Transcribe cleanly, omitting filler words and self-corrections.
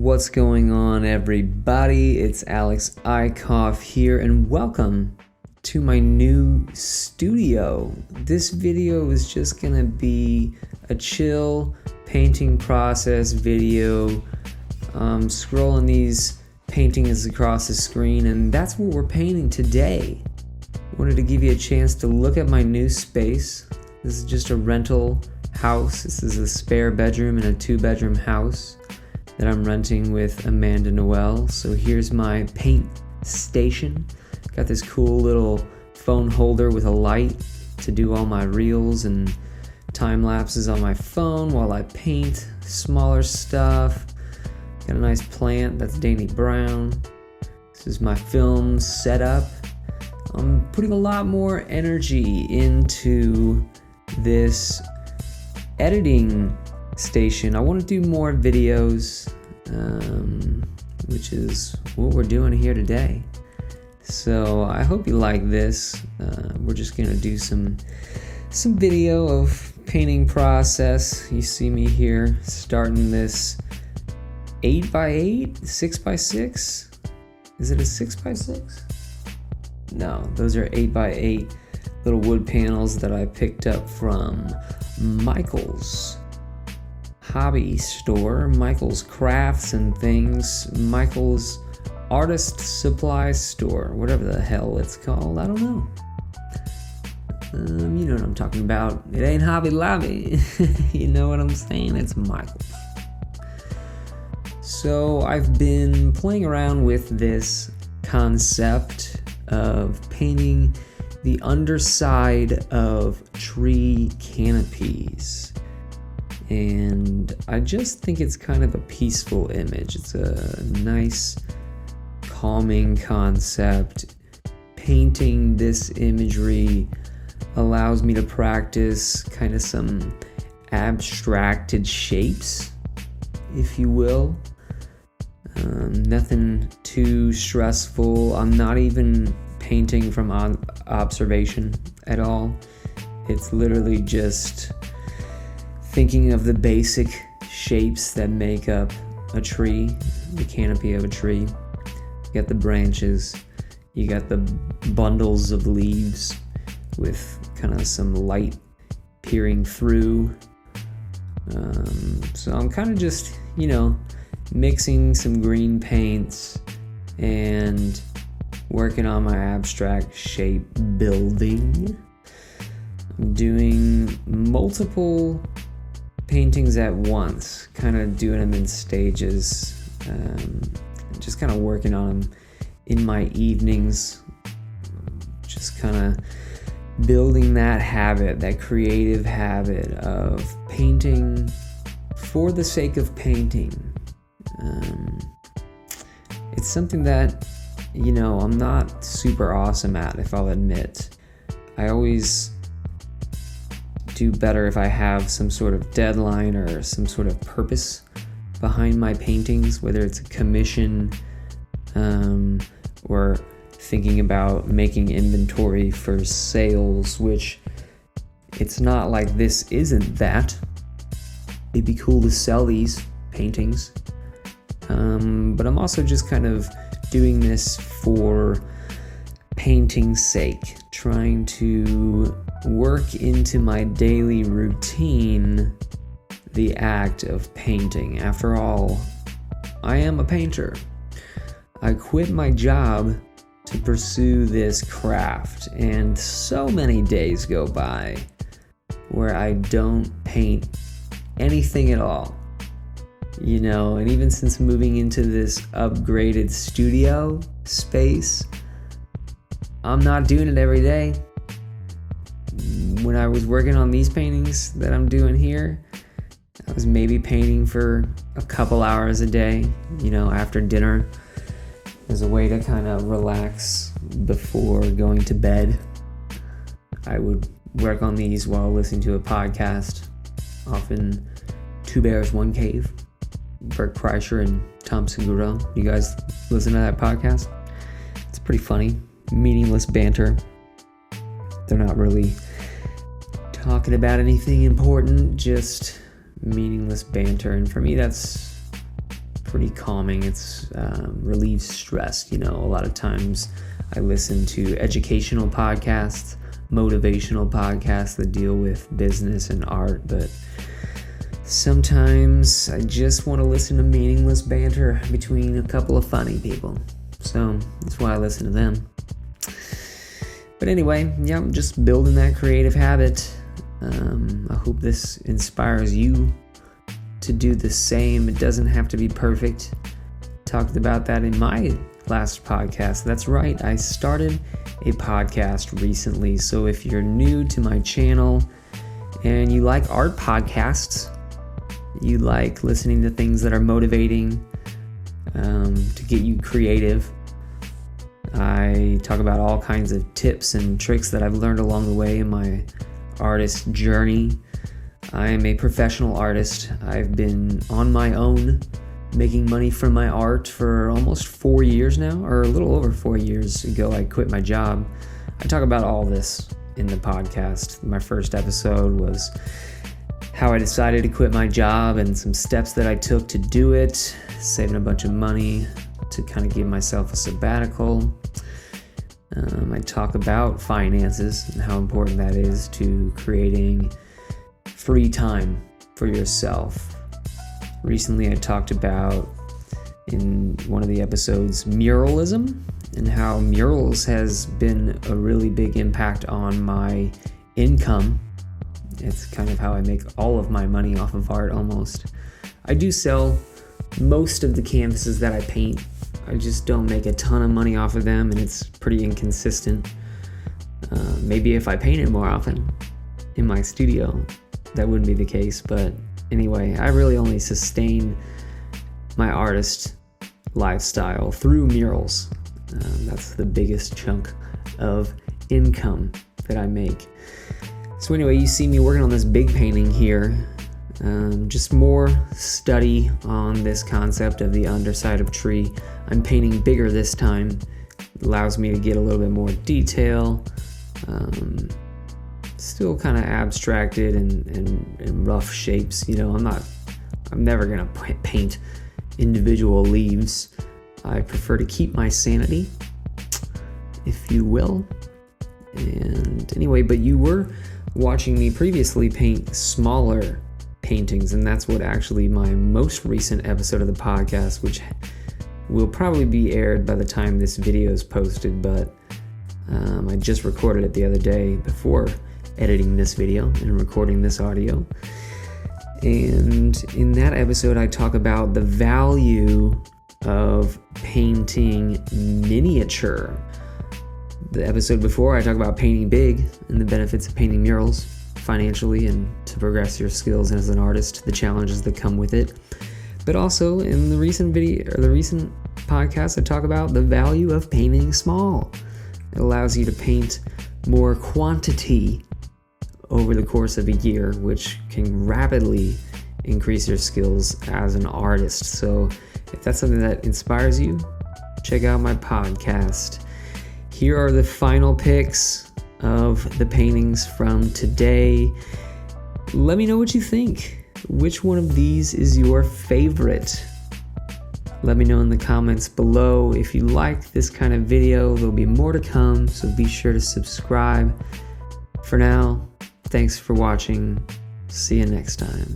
What's going on, everybody? It's Alex Eickhoff here, and welcome to my new studio. This video is just gonna be a chill painting process video, scrolling these paintings across the screen, and that's what we're painting today. I wanted to give you a chance to look at my new space. This is just a rental house. This is a spare bedroom in a 2-bedroom house that I'm renting with Amanda Noel. So here's my paint station. Got this cool little phone holder with a light to do all my reels and time lapses on my phone while I paint smaller stuff. Got a nice plant, that's Danny Brown. This is my film setup. I'm putting a lot more energy into this editing station. I want to do more videos, which is what we're doing here today. So I hope you like this. We're just gonna do some video of painting process. You see me here starting this 8x8, 6x6. Is it a 6x6? No, those are 8x8 little wood panels that I picked up from Michael's hobby store, Michael's Crafts and Things, Michael's Artist Supply Store, whatever the hell it's called, I don't know. You know what I'm talking about. It ain't Hobby Lobby. You know what I'm saying? It's Michael's. So I've been playing around with this concept of painting the underside of tree canopies. And I just think it's kind of a peaceful image. It's a nice, calming concept. Painting this imagery allows me to practice kind of some abstracted shapes, if you will. Nothing too stressful. I'm not even painting from observation at all. It's literally just thinking of the basic shapes that make up a tree, the canopy of a tree. You got the branches, you got the bundles of leaves with kind of some light peering through. So I'm kind of just, mixing some green paints and working on my abstract shape building. I'm doing multiple paintings at once, kind of doing them in stages, just kind of working on them in my evenings, just kind of building that habit, that creative habit of painting for the sake of painting. It's something that, I'm not super awesome at, if I'll admit. I always do better if I have some sort of deadline or some sort of purpose behind my paintings, whether it's a commission, or thinking about making inventory for sales, which it's not like this isn't that. It'd be cool to sell these paintings. But I'm also just kind of doing this for painting's sake, trying to work into my daily routine the act of painting. After all, I am a painter. I quit my job to pursue this craft, and so many days go by where I don't paint anything at all. And even since moving into this upgraded studio space, I'm not doing it every day. When I was working on these paintings that I'm doing here, I was maybe painting for a couple hours a day, after dinner, as a way to kind of relax before going to bed. I would work on these while listening to a podcast, often Two Bears, One Cave, Bert Kreischer and Tom Segura. You guys listen to that podcast? It's pretty funny. Meaningless banter. They're not really talking about anything important, just meaningless banter. And for me, that's pretty calming. It's relieves stress. A lot of times I listen to educational podcasts, motivational podcasts that deal with business and art, but sometimes I just want to listen to meaningless banter between a couple of funny people. So that's why I listen to them. But anyway, I'm just building that creative habit. I hope this inspires you to do the same. It doesn't have to be perfect. Talked about that in my last podcast. That's right, I started a podcast recently. So if you're new to my channel and you like art podcasts, you like listening to things that are motivating, to get you creative, I talk about all kinds of tips and tricks that I've learned along the way in my artist journey. I am a professional artist. I've been on my own, making money from my art for almost 4 years now, or a little over 4 years ago I quit my job. I talk about all this in the podcast. My first episode was how I decided to quit my job and some steps that I took to do it, saving a bunch of money to kind of give myself a sabbatical. I talk about finances and how important that is to creating free time for yourself. Recently, I talked about in one of the episodes muralism and how murals has been a really big impact on my income. It's kind of how I make all of my money off of art almost. I do sell most of the canvases that I paint. I just don't make a ton of money off of them, and it's pretty inconsistent. Maybe if I painted more often in my studio, that wouldn't be the case. But anyway, I really only sustain my artist lifestyle through murals. That's the biggest chunk of income that I make. So anyway, you see me working on this big painting here. Just more study on this concept of the underside of tree. I'm painting bigger this time. It allows me to get a little bit more detail. Still kind of abstracted and rough shapes. I'm never gonna paint individual leaves. I prefer to keep my sanity, if you will. And anyway, but you were watching me previously paint smaller paintings, and that's what actually my most recent episode of the podcast, which will probably be aired by the time this video is posted, but I just recorded it the other day before editing this video and recording this audio. And in that episode, I talk about the value of painting miniature. The episode before, I talk about painting big and the benefits of painting murals financially and to progress your skills as an artist, the challenges that come with it. But also in the recent podcast, I talk about the value of painting small. It allows you to paint more quantity over the course of a year, which can rapidly increase your skills as an artist. So if that's something that inspires you, check out my podcast. Here are the final picks of the paintings from today. Let me know what you think. Which one of these is your favorite? Let me know in the comments below. If you like this kind of video, there'll be more to come, so be sure to subscribe. For now, thanks for watching. See you next time.